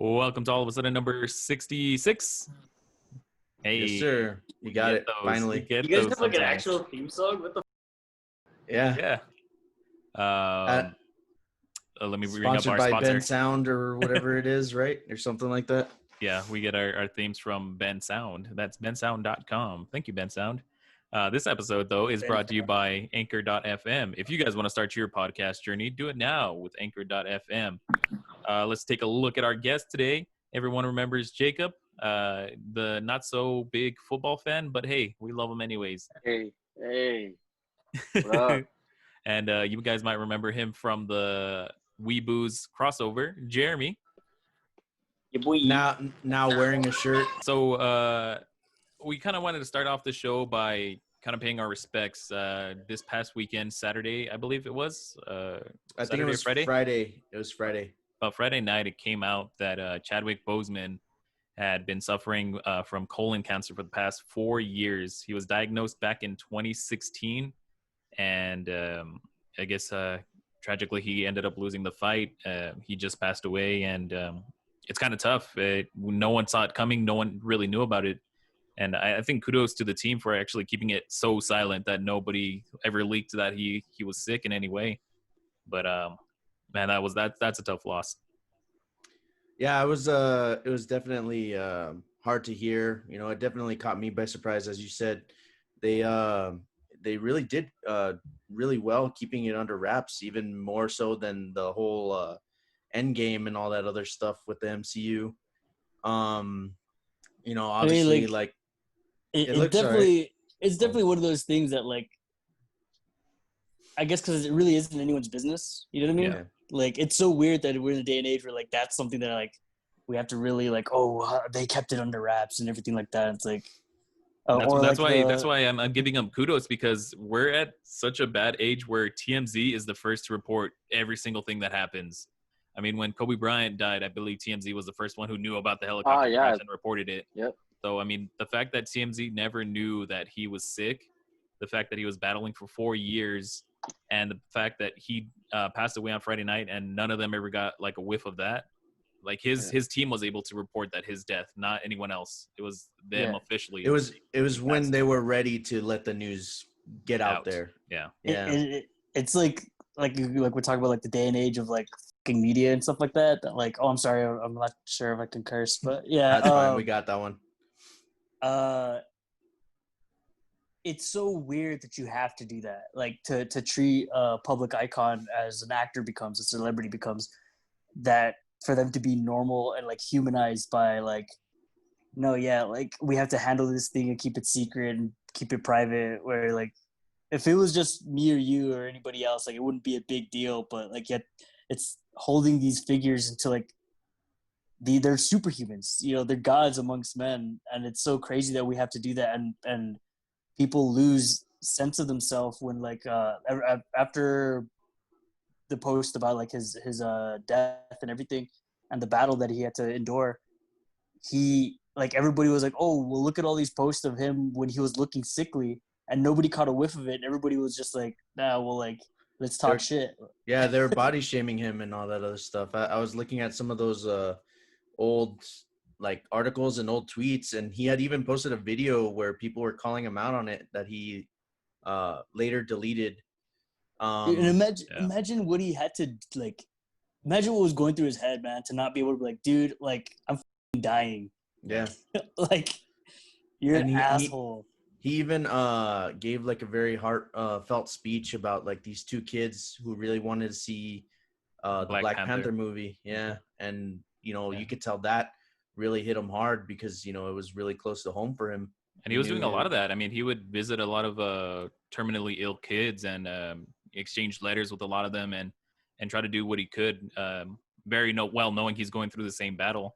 Welcome to All of a Sudden number 66. Hey, Yes, sir. You got it. Finally. You You guys those have like an sometimes. actual theme song? What the? Yeah. Yeah. Let me bring up Sponsored our by sponsor. Ben Sound or whatever it is, right? Or something like that. Yeah, we get our themes from Ben Sound. That's bensound.com. Thank you, Ben Sound. This episode, though, is brought to you by Anchor.fm. If you guys want to start your podcast journey, do it now with Anchor.fm. Let's take a look at our guest today. Everyone remembers Jacob, the not-so-big football fan, but hey, we love him anyways. Hey. What up? And you guys might remember him from the Weeboos crossover, Jeremy. Your boy. Now wearing a shirt. So we kind of wanted to start off the show by kind of paying our respects. This past weekend, Saturday, I believe it was. I think it was Friday. It was Friday. Well, Friday night, it came out that Chadwick Boseman had been suffering from colon cancer for the past 4 years. He was diagnosed back in 2016, and I guess tragically he ended up losing the fight. He just passed away, and it's kind of tough. No one saw it coming. No one really knew about it. And I think kudos to the team for actually keeping it so silent that nobody ever leaked that he was sick in any way. But man, that's a tough loss. Yeah, it was definitely hard to hear. You know, it definitely caught me by surprise. As you said, they really did really well keeping it under wraps, even more so than the whole Endgame and all that other stuff with the MCU. You know, obviously, it looks definitely it's definitely one of those things that, like, I guess because it really isn't anyone's business. You know what I mean? Yeah. Like, it's so weird that we're in a day and age where, like, that's something that, like, we have to really, like, they kept it under wraps and everything like that. It's like, that's why I'm giving them kudos, because we're at such a bad age where TMZ is the first to report every single thing that happens. I mean, when Kobe Bryant died, I believe TMZ was the first one who knew about the helicopter crash and reported it. Yep. So, I mean, the fact that TMZ never knew that he was sick, the fact that he was battling for 4 years, and the fact that he passed away on Friday night and none of them ever got, like, a whiff of that. Like, his team was able to report that his death, not anyone else. It was them officially. It was when they were ready to let the news get out there. Yeah. It's like we're talking about, like, the day and age of, like, fucking media and stuff like that. Like, I'm sorry, I'm not sure if I can curse, but yeah, that's fine. We got that one. It's so weird that you have to do that, like, to treat a public icon as an actor becomes, a celebrity becomes, that for them to be normal and, like, humanized by, like, no, yeah, like, we have to handle this thing and keep it secret and keep it private, where, like, if it was just me or you or anybody else, like, it wouldn't be a big deal, but, like, yet it's holding these figures into, like, they're superhumans, you know, they're gods amongst men, and it's so crazy that we have to do that, and people lose sense of themselves when, like, after the post about, like, his death and everything and the battle that he had to endure, he, like, everybody was like, oh, well, look at all these posts of him when he was looking sickly, and nobody caught a whiff of it, and everybody was just like, nah, well, like, let's talk shit. Yeah, they were body shaming him and all that other stuff. I was looking at some of those old, like, articles and old tweets, and he had even posted a video where people were calling him out on it that he later deleted. And imagine what he had to, like, imagine what was going through his head, man, to not be able to be like, dude, like, I'm dying. Yeah. Like, you're an asshole. He even gave, like, a very heartfelt speech about, like, these two kids who really wanted to see the Black Panther movie. Yeah. And, you know, you could tell that really hit him hard because, you know, it was really close to home for him. And he was doing a lot of that. I mean, he would visit a lot of terminally ill kids and exchange letters with a lot of them and try to do what he could, well knowing he's going through the same battle.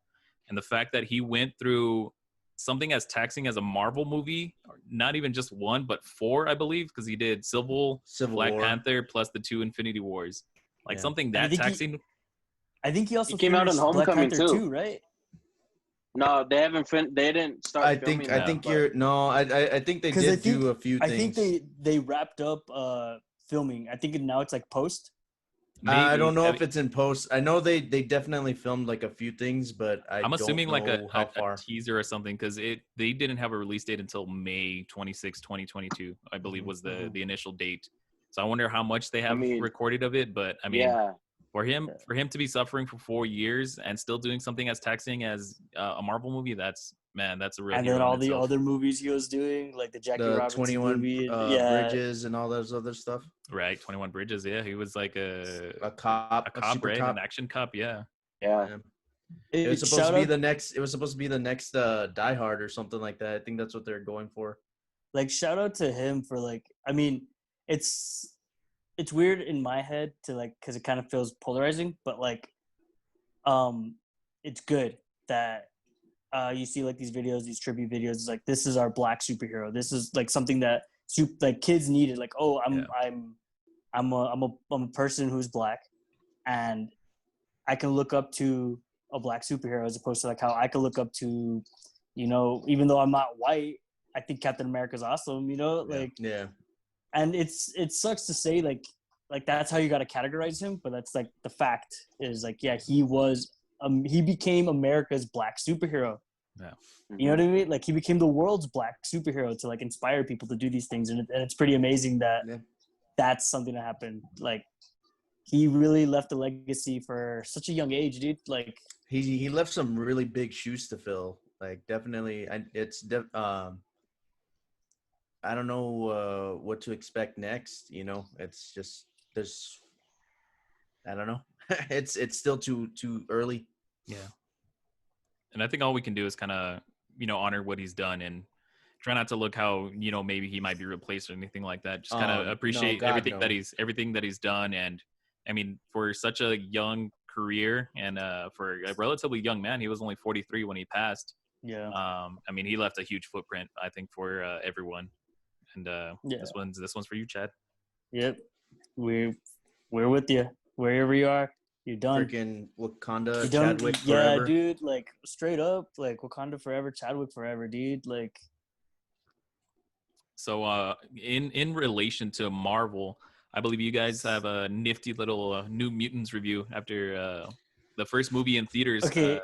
And the fact that he went through something as taxing as a Marvel movie, not even just one, but 4, I believe, because he did Civil Black War. Panther plus the 2 Infinity Wars. Like, something that taxing. I think he also came out on Homecoming too, right? No, they haven't. They didn't start. Filming I think they did do a few things. I think they wrapped up filming. I think now it's, like, post. I don't Maybe. know I if it's in post. I know they definitely filmed like a few things, but I I'm don't assuming like know how a far. teaser or something because they didn't have a release date until May 26, 2022, I believe Mhm. was the initial date. So I wonder how much they I have mean, recorded of it. But I mean, yeah. for him to be suffering for 4 years and still doing something as taxing as a Marvel movie, that's a real And then hero in all the itself. other movies he was doing, like the Jackie The Robinson 21 movie, yeah, bridges and all those other stuff. Right, 21 Bridges. Yeah, he was like A cop, a a cop, super right? An cop. action cop. Yeah. Yeah. Yeah. It was supposed to shout be out, the next. It was supposed to be the next Die Hard or something like that. I think that's what they're going for. like shout out to him for like, I mean, it's it's weird in my head to like because it kind of feels polarizing, but like, um, it's good that you see like these videos, these tribute videos. It's like this is our black superhero. This is like something that like kids needed. Like, oh, Yeah. I'm a person who's black, and I can look up to a black superhero as opposed to like how I can look up to, even though I'm not white, I think Captain America's awesome. Like, Yeah. and it sucks to say like that's how you got to categorize him, but that's like the fact is like yeah he became America's black superhero. Yeah. You know what I mean? Like he became the world's black superhero to like inspire people to do these things, and it's pretty amazing that Yeah. that's something that happened. Like he really left a legacy for such a young age, dude. Like He left some really big shoes to fill. Like definitely, I don't know what to expect next. It's just there's I don't know. it's still too early. Yeah. And I think all we can do is kind of, honor what he's done and try not to look how, maybe he might be replaced or anything like that. Just kind of No, appreciate God, everything no. everything that he's done. And I mean, for such a young career and for a relatively young man, he was only 43 when he passed. yeah, I mean, he left a huge footprint, I think, for everyone. And yeah, this one's for you, Chad. yep. We're with you wherever you are. You're done. Freaking Wakanda, You done. Chadwick Yeah, forever. dude. Like straight up, like Wakanda forever, Chadwick forever, dude. Like So, in relation to Marvel, I believe you guys have a nifty little New Mutants review after the first movie in theaters. okay.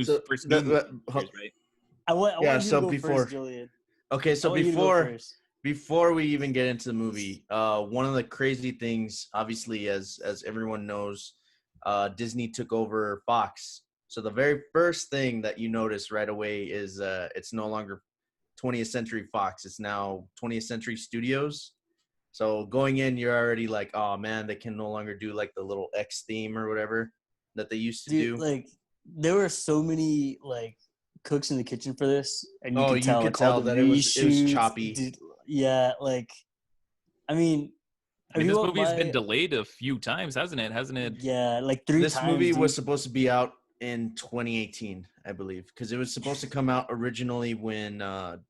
So First new movie in theaters, right? I want Yeah, you to so go before- first, Julian. Okay, I so want you to go first. before we even get into the movie, one of the crazy things, obviously, as everyone knows, Disney took over Fox. So the very first thing that you notice right away is it's no longer 20th Century Fox. It's now 20th Century Studios. So going in, you're already like, oh man, they can no longer do like the little X theme or whatever that they used to Dude, do. like there were so many like cooks in the kitchen for this, and you Oh, could you tell could like all tell the that it was reshoots. choppy. Dude, yeah, like I mean, I mean, if you this walk movie's been by- delayed a few times, hasn't it? Hasn't it? Yeah, like 3 This times. movie dude. was supposed to be out in 2018, I believe, because it was supposed to come out originally when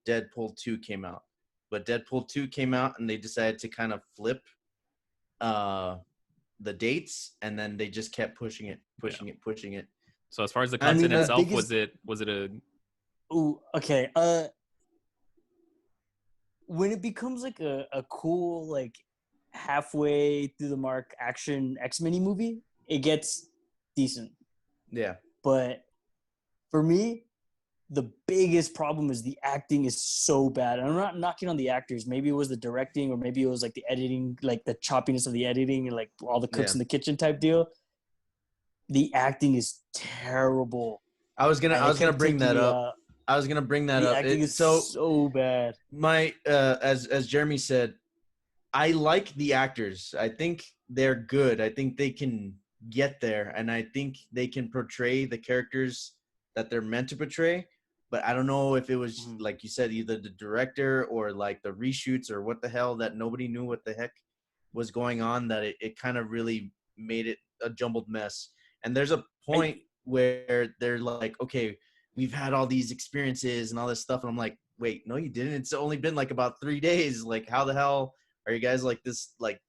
Deadpool 2 came out. But Deadpool 2 came out and they decided to kind of flip the dates, and then they just kept pushing it. So as far as the I mean, content the itself, biggest- was it a Ooh, okay. When it becomes like a cool like halfway through the mark action X-Men movie, it gets decent. Yeah. But for me, the biggest problem is the acting is so bad. And I'm not knocking on the actors. Maybe it was the directing, or maybe it was like the editing, like the choppiness of the editing, and like all the cooks Yeah. in the kitchen type deal. The acting is terrible. I was gonna bring that up. I was gonna bring that The up. acting is so bad. My as Jeremy said, I like the actors. I think they're good. I think they can get there, and I think they can portray the characters that they're meant to portray. But I don't know if it was like you said, either the director or like the reshoots or what the hell, that nobody knew what the heck was going on, that it kind of really made it a jumbled mess. And there's a point where they're like, okay, we've had all these experiences and all this stuff. And I'm like, wait, no, you didn't. It's only been like about 3 days. Like, how the hell are you guys like this? Like,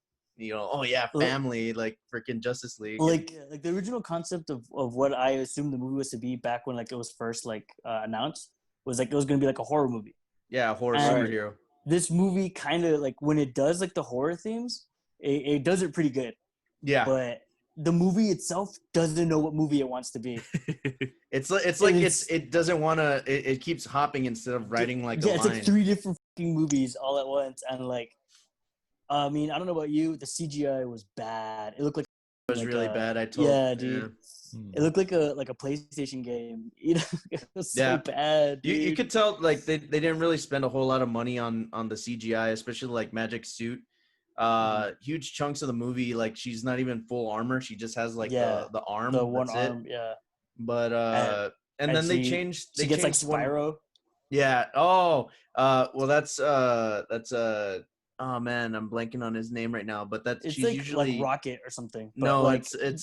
oh yeah, family, like freaking Justice League. Like the original concept of what I assumed the movie was to be back when like it was first like announced was like it was gonna be like a horror movie. Yeah, horror And superhero. This movie kind of like when it does like the horror themes, it does it pretty good. Yeah. But the movie itself doesn't know what movie it wants to be. It doesn't want to. It keeps hopping instead of writing like a it's line. like 3 different fucking movies all at once, and like, I mean, I don't know about you, the CGI was bad. It looked like It was really bad. Dude. It looked like a PlayStation game. You know, it was so bad. Dude. You could tell like they didn't really spend a whole lot of money on the CGI, especially like Magic Suit. Huge chunks of the movie, like she's not even full armor. She just has like the arm. The one That's arm, it. But and then they changed. She gets like Spyro. Yeah. Oh. Well, that's oh man, I'm blanking on his name right now. But It's she's like usually like Rocket or something. But no, like, it's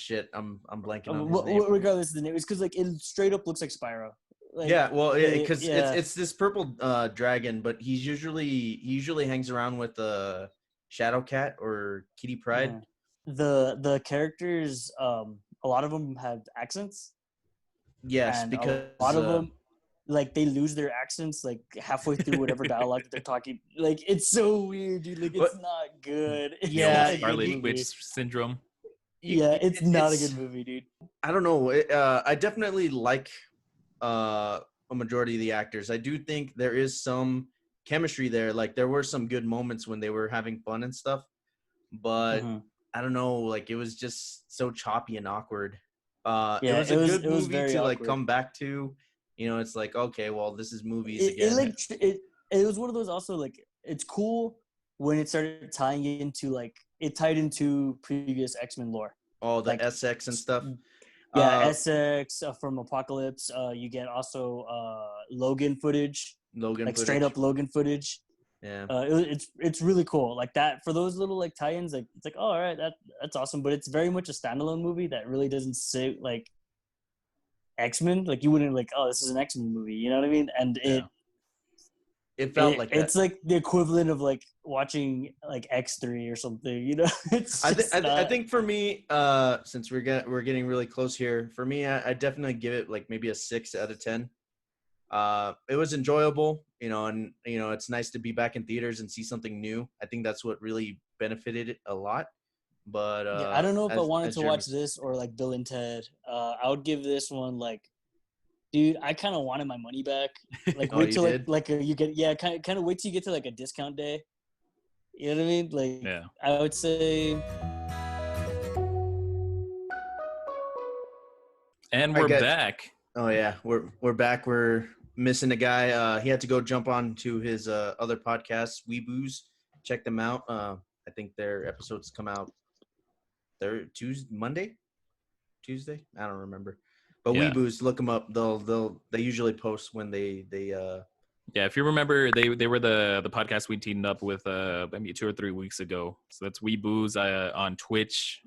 shit. I'm blanking on his name. Regardless of the name, it's because like it straight up looks like Spyro. Like, because it's this purple dragon, but he usually hangs around with Shadow Cat or Kitty Pryde. Yeah. The characters, a lot of them have accents. Yes, and because a lot of them, like they lose their accents like halfway through whatever dialogue that they're talking. Like it's so weird, dude. Like it's not good. Yeah, Scarlet Witch syndrome. It's not a good movie, dude. I don't know. I definitely like a majority of the actors. I do think there is some chemistry there. Like there were some good moments when they were having fun and stuff, but I don't know. Like it was just so choppy and awkward. It was a good movie to like come back to. You know, it's like, okay, well, this is movies again. It was one of those also like it's cool when it started tying into like it tied into previous X-Men lore. Oh, the like, SX and stuff. Yeah, SX from Apocalypse. You get also Logan footage. Straight up Logan footage. Yeah. It's really cool. Like that for those little like tie-ins. Like it's like, oh, all right, that's awesome. But it's very much a standalone movie that really doesn't sit like X-Men. Like you wouldn't like, oh, this is an X-Men movie. You know what I mean? And it felt like that. It's like the equivalent of like watching like X3 or something. You know? I think for me, since we're getting really close here, for me, I definitely give it like maybe a 6 out of 10. It was enjoyable, you know, and you know it's nice to be back in theaters and see something new. I think that's what really benefited it a lot. But I don't know if I wanted to watch this or like Bill and Ted. I would give this one like, dude, I kind of wanted my money back. Like wait till you get kind of wait till you get to like a discount day. You know what I mean? Like I would say. And we're back. Oh yeah, we're back. We're missing a guy. He had to go jump on to his other podcast, Weeboos. Check them out. I think their episodes come out Tuesday. I don't remember. But Weeboos, look them up. They usually post when they if you remember, they were the podcast we teamed up with maybe 2 or 3 weeks ago. So that's Weeboos on Twitch.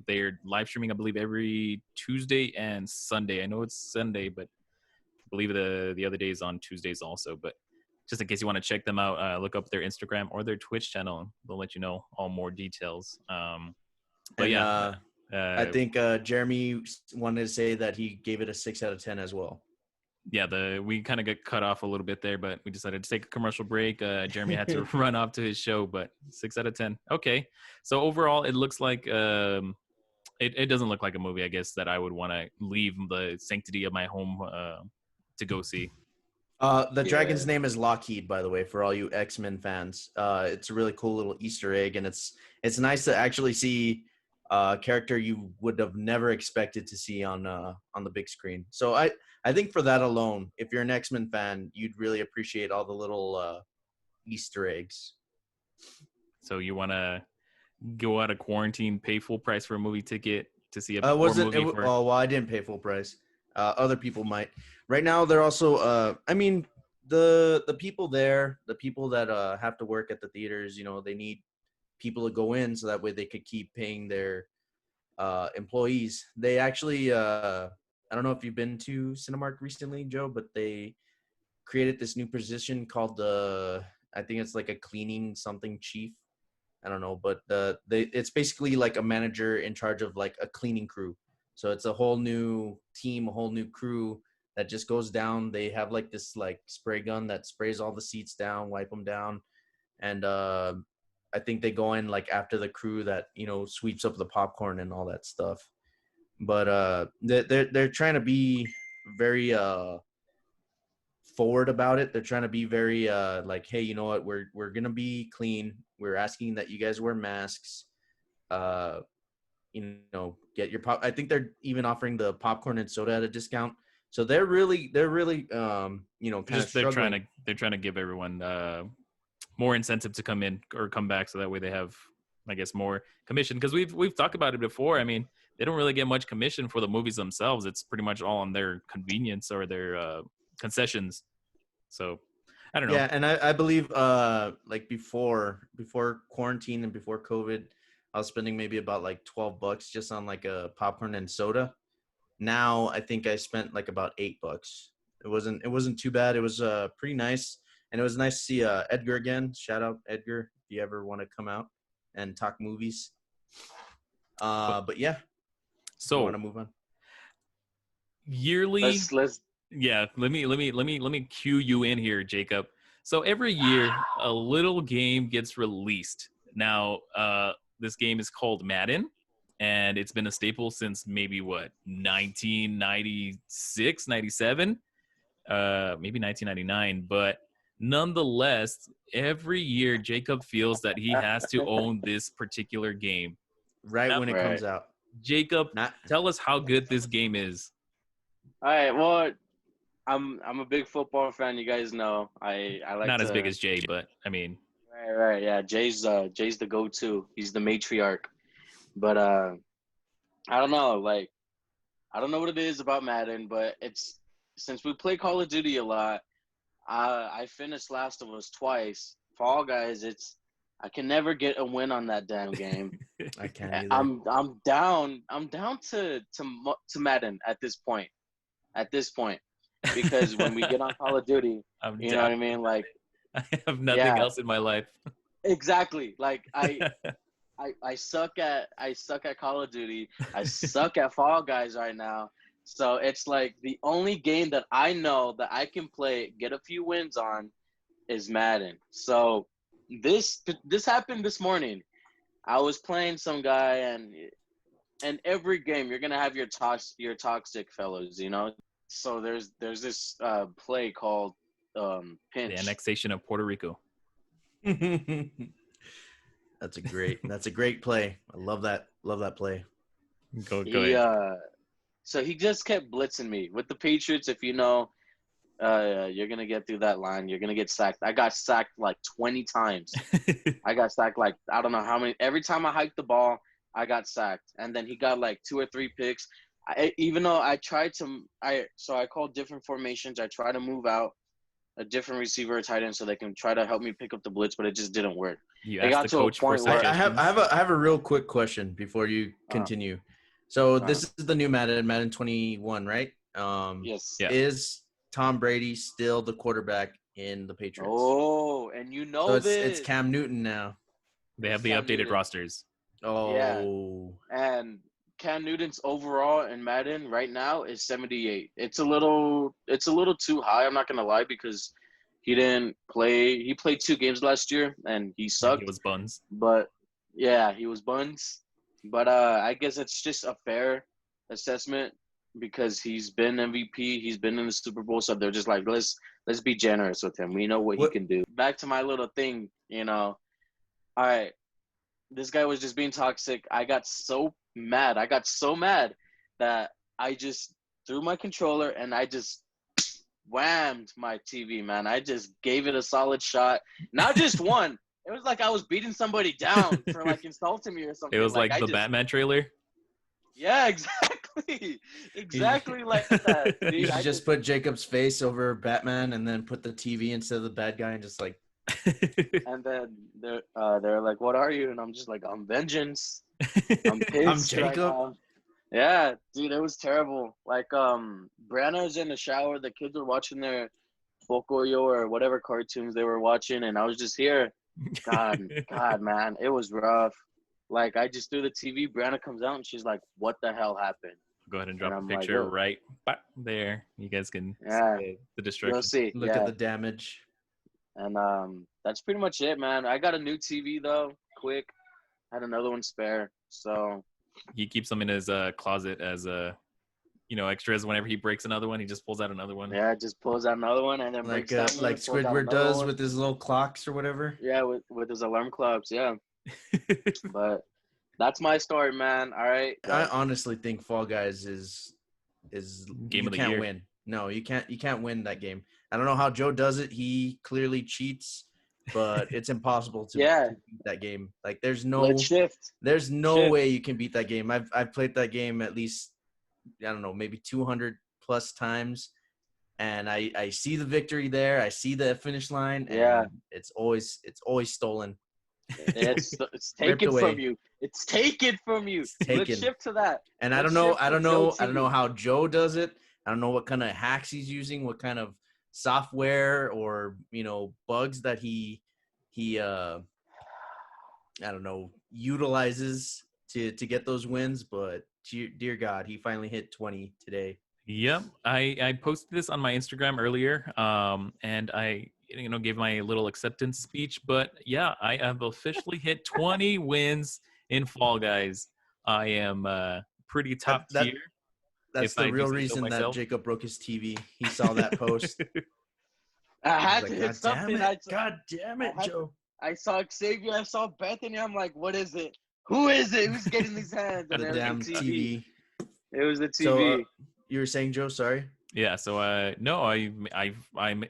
They're live streaming, I believe, every Tuesday and Sunday. I know it's Sunday, but I believe the other days on Tuesdays also. But just in case you want to check them out, look up their Instagram or their Twitch channel. They'll let you know all more details. I think Jeremy wanted to say that he gave it a 6 out of 10 as well. Yeah, we kind of got cut off a little bit there, but we decided to take a commercial break. Jeremy had to run off to his show, but 6 out of 10. Okay. So overall, it looks like it doesn't look like a movie, I guess, that I would want to leave the sanctity of my home to go see. The dragon's name is Lockheed, by the way, for all you X-Men fans. It's a really cool little Easter egg, and it's nice to actually see a character you would have never expected to see on the big screen. So I think for that alone, if you're an X-Men fan, you'd really appreciate all the little Easter eggs. So you want to go out of quarantine, pay full price for a movie ticket to see a movie? Oh, well, I didn't pay full price. Other people might. Right now, they're also. I mean, the people there, the people that have to work at the theaters, you know, they need people to go in so that way they could keep paying their employees. They actually. I don't know if you've been to Cinemark recently, Joe, but they created this new position called I think it's like a cleaning something chief. I don't know, but it's basically like a manager in charge of like a cleaning crew. So it's a whole new team, a whole new crew that just goes down. They have like this like spray gun that sprays all the seats down, wipe them down. And I I think they go in like after the crew that, you know, sweeps up the popcorn and all that stuff. But they're trying to be very forward about it. They're trying to be very like, hey, you know what, we're gonna be clean. We're asking that you guys wear masks. You know, get your pop. I think they're even offering the popcorn and soda at a discount. So they're really you know, kind of struggling. They're trying to give everyone more incentive to come in or come back, so that way they have, I guess, more commission. Because we've talked about it before. I mean, they don't really get much commission for the movies themselves. It's pretty much all on their convenience or their concessions. So I don't know. Yeah, and I believe like before quarantine and before COVID, I was spending maybe about like $12 just on like a popcorn and soda. Now I think I spent like about $8. It wasn't too bad. It was pretty nice, and it was nice to see Edgar again. Shout out Edgar if you ever want to come out and talk movies. But yeah, so want to move on. Yearly. Let's Yeah, let me cue you in here, Jacob. So every year a little game gets released. Now, this game is called Madden, and it's been a staple since maybe 1996, 97, maybe 1999. But nonetheless, every year Jacob feels that he has to own this particular game. Right when it comes out. Jacob, tell us how good this game is. All right. Well, I'm a big football fan. You guys know. I like not as big as Jay, but I mean. Right. Yeah, Jay's the go-to. He's the matriarch. But I don't know. Like, I don't know what it is about Madden, but it's since we play Call of Duty a lot. I finished Last of Us twice. Fall Guys, I can never get a win on that damn game. I can't either. I'm down to Madden at this point. Because when we get on Call of Duty, you know what I mean? Like, I have nothing else in my life. Exactly. Like I suck at Call of Duty. I suck at Fall Guys right now. So it's like the only game that I know that I can play, get a few wins on, is Madden. So this happened this morning. I was playing some guy, and every game you're gonna have your toxic fellows, you know. So there's this play called pinch. The annexation of Puerto Rico. That's a great play. I love that play. Go ahead. So he just kept blitzing me with the Patriots. If you know, you're gonna get through that line. You're gonna get sacked. I got sacked like 20 times. I got sacked like I don't know how many. Every time I hiked the ball, I got sacked. And then he got like 2 or 3 picks. Even though I called different formations. I tried to move out a different receiver or tight end so they can try to help me pick up the blitz, but it just didn't work. It got to a point where I have a real quick question before you continue. So this is the new Madden 21, right? Yes. Yeah. Is Tom Brady still the quarterback in the Patriots? Oh, and you know so it's Cam Newton now. They have the updated rosters. Oh. Yeah. And Cam Newton's overall in Madden right now is 78. It's a little too high, I'm not gonna lie, because he didn't play. He played 2 games last year and he sucked. He was buns. But yeah, he was buns. But I guess it's just a fair assessment because he's been MVP, he's been in the Super Bowl, so they're just like, let's be generous with him. We know what he can do. Back to my little thing, you know. All right, this guy was just being toxic. I got so mad that I just threw my controller and I just whammed my TV, man. I just gave it a solid shot. Not just one. It was like I was beating somebody down for like insulting me or something. It was like the Batman trailer. Yeah, exactly. Exactly like that. Dude, you just put Jacob's face over Batman and then put the TV instead of the bad guy and just like. And then they're like, "What are you?" And I'm just like, "I'm vengeance. I'm pissed." I'm Jacob. Yeah, dude, it was terrible. Like, Brianna's in the shower. The kids were watching their Pocoyo or whatever cartoons they were watching, and I was just here. God, man, it was rough. Like, I just threw the TV. Brianna comes out, and she's like, "What the hell happened?" Go ahead and drop a picture right there. You guys can see the destruction. You'll see. Look at the damage. And that's pretty much it, man. I got a new TV, though. quick. Had another one spare. So He keeps them in his closet as extras. Whenever he breaks another one, he just pulls out another one. yeah, just pulls out another one and then breaks that one. Like pulls out Squidward another does one. with his little clocks or whatever. Yeah, with his alarm clocks. Yeah, but that's my story, man. All right. I honestly think Fall Guys is Game you of the can't year. win. No, you can't win that game. I don't know how Joe does it. He clearly cheats, but it's impossible to Yeah. beat that game. Like Let's shift. there's no Shift. way you can beat that game. I've played that game at least, I don't know, maybe 200 plus times, and I see the victory there. I see the finish line, and Yeah. it's always stolen. It's Ripped taken away. from you. It's taken from you. taken. Let's shift to that. And I Let's don't know shift to Joe I don't TV. know how Joe does it. I don't know what kind of hacks he's using, what kind of software or bugs that he I don't know, utilizes to get those wins. But dear God, he finally hit 20 today. Yep, I posted this on my Instagram earlier, and I gave my little acceptance speech. But yeah, I have officially hit 20 wins in Fall Guys. I am pretty top tier. That's if the I do real say so reason that myself. Jacob broke his TV. He saw that post. I had He's to like, hit something. God damn it, Joe. I saw Xavier. I saw Bethany. I'm like, what is it? Who is it? Who's getting these hands? And The it was damn the TV. It was the TV. So you were saying, Joe? Sorry. Yeah, so no, I'm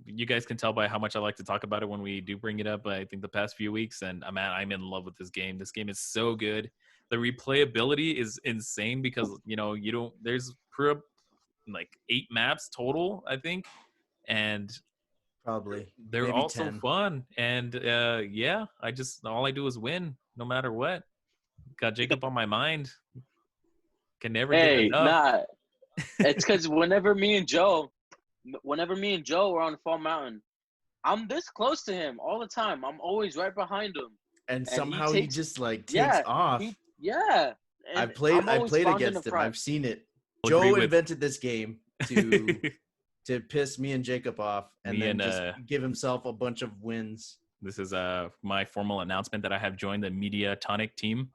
you guys can tell by how much I like to talk about it when we do bring it up. I think the past few weeks, and I'm in love with this game. This game is so good. The replayability is insane because there's like 8 maps total, I think, and Probably they're maybe all 10. so fun. And yeah, all I do is win no matter what. Got Jacob on my mind. Can never get Hey, enough. nah. It's because whenever me and Joe were on Fall Mountain, I'm this close to him all the time. I'm always right behind him. And he somehow he takes- just like takes Yeah, off. Yeah. And I I'm played always found in against the him. front. I've seen it. I'll agree Joe with- invented this game to piss me and Jacob off, and Me then and, just give himself a bunch of wins. This is my formal announcement that I have joined the Media Tonic team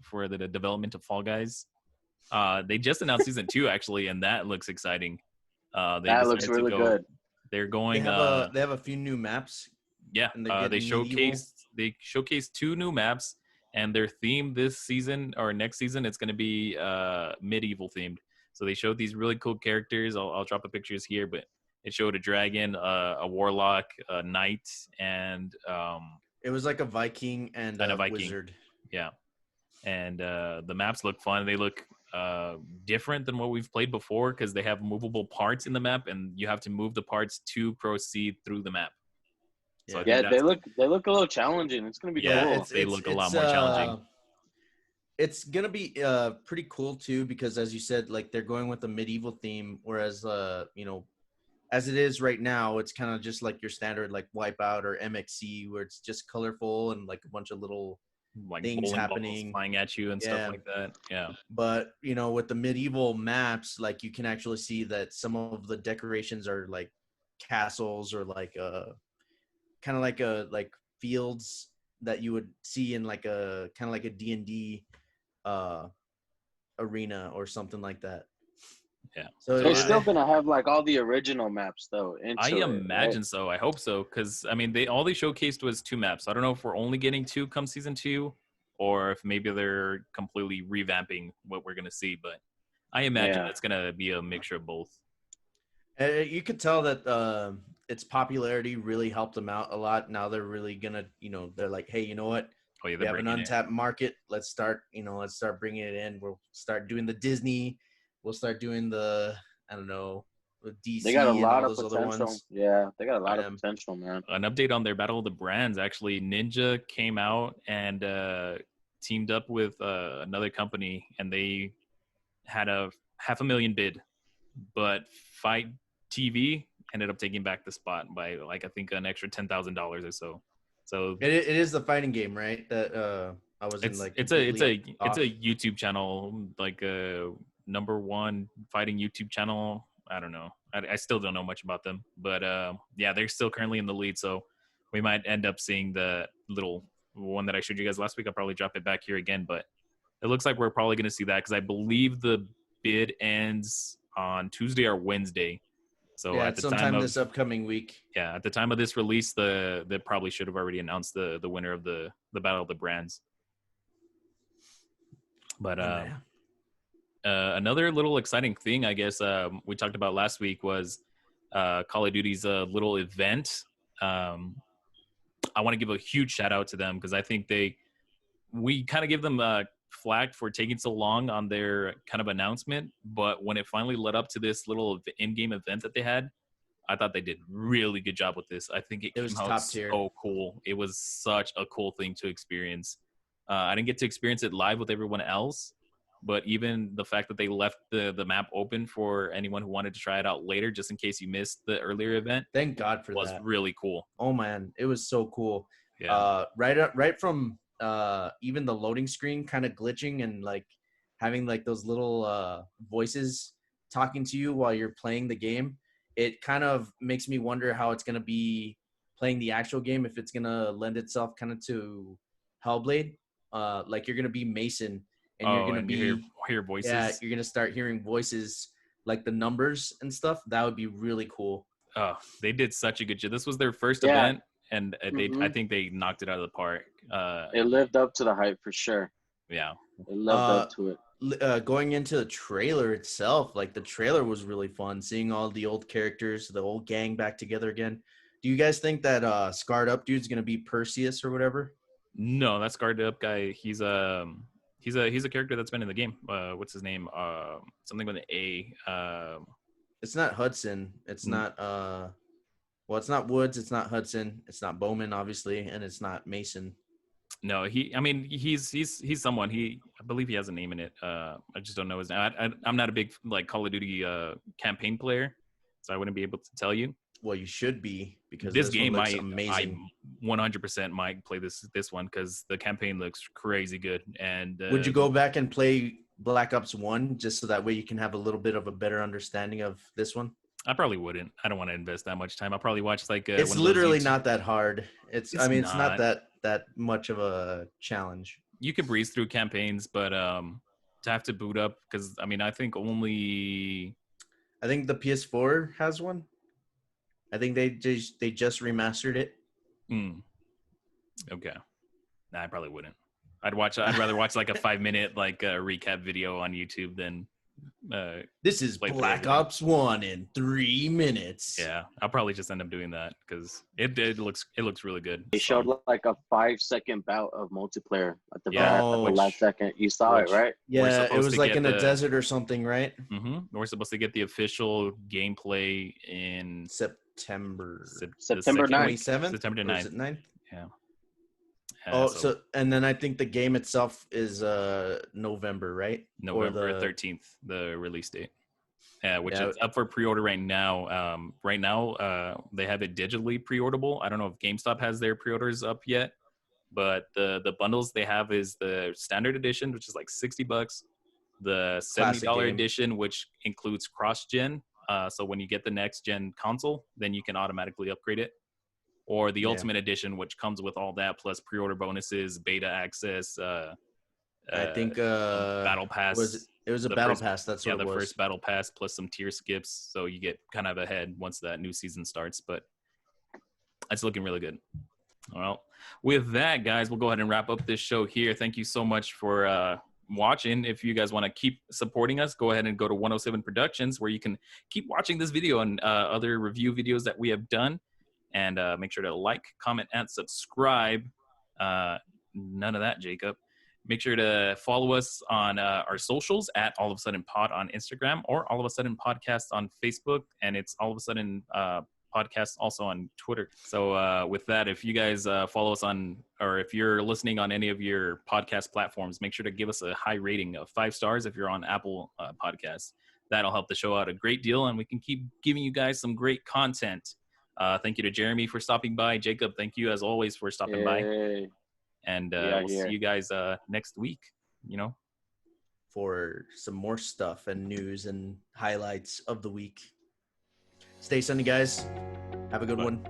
for the development of Fall Guys. They just announced season 2 actually, and that looks exciting. That looks really good. They're going. They have a few new maps. Yeah, and they're they getting medieval. showcased 2 new maps, and their theme this season or next season it's going to be medieval themed. So they showed these really cool characters. I'll drop the pictures here, but it showed a dragon, a warlock, a knight, and it was like a Viking and a Viking. wizard. Yeah, and the maps look fun. They look different than what we've played before because they have movable parts in the map, and you have to move the parts to proceed through the map. So Yeah, they look a little challenging. It's gonna be cool. They look a lot more challenging. It's gonna be pretty cool too because, as you said, like they're going with a medieval theme, whereas as it is right now, it's kind of just like your standard like Wipeout or MXC, where it's just colorful and like a bunch of little like things bowling happening, balls flying at you and stuff like that. Yeah. But with the medieval maps, like you can actually see that some of the decorations are like castles or like kind of like fields that you would see in like a kind of like a D&D arena or something like that. Yeah. So they're still gonna have like all the original maps though. I imagine so. I hope so, because I mean, they showcased was 2 maps. I don't know if we're only getting 2 come season 2, or if maybe they're completely revamping what we're gonna see. But I imagine it's gonna be a mixture of both. You could tell that its popularity really helped them out a lot. Now they're really gonna, they're like, hey, you know what? Oh yeah, we have an untapped market. Let's start bringing it in. We'll start doing the Disney. We'll start doing the, I don't know, the DC. They got a lot of those other potential. ones. Yeah, they got a lot of potential, man. An update on their Battle of the Brands. Actually, Ninja came out and teamed up with another company, and they had a $500,000 bid, but Fight TV ended up taking back the spot by like I think an extra $10,000 or so. So it is the fighting game, right? That I was in like. It's a YouTube channel, like a #1 fighting YouTube channel. I don't know. I still don't know much about them, but yeah, they're still currently in the lead. So we might end up seeing the little one that I showed you guys last week. I'll probably drop it back here again, but it looks like we're probably going to see that because I believe the bid ends on Tuesday or Wednesday. So Yeah, at the sometime time of this upcoming week. at the time of this release, they probably should have already announced the winner of the Battle of the Brands. But another little exciting thing, I guess, we talked about last week was Call of Duty's little event. I want to give a huge shout out to them because I think we kind of give them flack for taking so long on their kind of announcement. But when it finally led up to this little in-game event that they had, I thought they did really good job with this. I think it was came out top tier. so cool. It was such a cool thing to experience. I didn't get to experience it live with everyone else, but even the fact that they left the map open for anyone who wanted to try it out later, just in case you missed the earlier event, Thank God for was that. really cool. Oh man, it was so cool. Yeah. Right from even the loading screen kind of glitching and like having like those little voices talking to you while you're playing the game. It kind of makes me wonder how it's gonna be playing the actual game, if it's gonna lend itself kind of to Hellblade. Like you're gonna be Mason and you're gonna you hear voices. Yeah, you're gonna start hearing voices like the numbers and stuff. That would be really cool. Oh, they did such a good job. This was their first event, and I think they knocked it out of the park. It lived up to the hype for sure. Yeah, it lived up to it. Going into the trailer itself, like the trailer was really fun. Seeing all the old characters, the old gang back together again. Do you guys think that scarred up dude's gonna be Perseus or whatever? No, that scarred up guy. He's a character that's been in the game. What's his name? Something with an A. It's not Hudson. It's not. Well, it's not Woods. It's not Hudson. It's not Bowman, obviously, and it's not Mason. No, he's someone. I believe he has a name in it. I just don't know his name. I'm not a big like Call of Duty campaign player, so I wouldn't be able to tell you. Well, you should be, because this game looks amazing. I 100% might play this one because the campaign looks crazy good. And would you go back and play Black Ops 1 just so that way you can have a little bit of a better understanding of this one? I probably wouldn't. I don't want to invest that much time. I'll probably watch like it's literally not that hard. It's not that much of a challenge. You could breeze through campaigns, but to have to boot up, because I think the PS4 has one. I think they just remastered it. Okay. Nah, I probably wouldn't. I'd rather watch like a 5-minute like recap video on YouTube than this is Black Ops 1 in 3 minutes. Yeah, I'll probably just end up doing that because it looks really good. They showed like a 5-second bout of multiplayer at the last second. You saw it, right? Yeah, it was like in a desert or something, right? Mm-hmm. We're supposed to get the official gameplay in September 9th. September 9th. Is it 9th? Yeah. So and then I think the game itself is November, right? November 13th, the release date. Which is up for pre-order right now. Right now, they have it digitally pre-orderable. I don't know if GameStop has their pre-orders up yet, but the bundles they have is the standard edition, which is like $60, the $70 edition, which includes cross-gen. So when you get the next-gen console, then you can automatically upgrade it. Or the Ultimate Edition, which comes with all that, plus pre-order bonuses, beta access. I think Battle Pass. It was a Battle Pass. That's what it was. Yeah, the first Battle Pass plus some tier skips, so you get kind of ahead once that new season starts. But it's looking really good. Well, with that, guys, we'll go ahead and wrap up this show here. Thank you so much for watching. If you guys want to keep supporting us, go ahead and go to 107 Productions, where you can keep watching this video and other review videos that we have done. And make sure to like, comment, and subscribe. None of that, Jacob. Make sure to follow us on our socials at All of a Sudden Pod on Instagram, or All of a Sudden Podcast on Facebook. And it's All of a Sudden Podcast also on Twitter. So with that, if you guys follow us on, or if you're listening on any of your podcast platforms, make sure to give us a high rating of 5 stars if you're on Apple Podcasts. That'll help the show out a great deal, and we can keep giving you guys some great content. Thank you to Jeremy for stopping by. Jacob, thank you as always for stopping by. And we'll see you guys next week, for some more stuff and news and highlights of the week. Stay sunny, guys. Have a good one.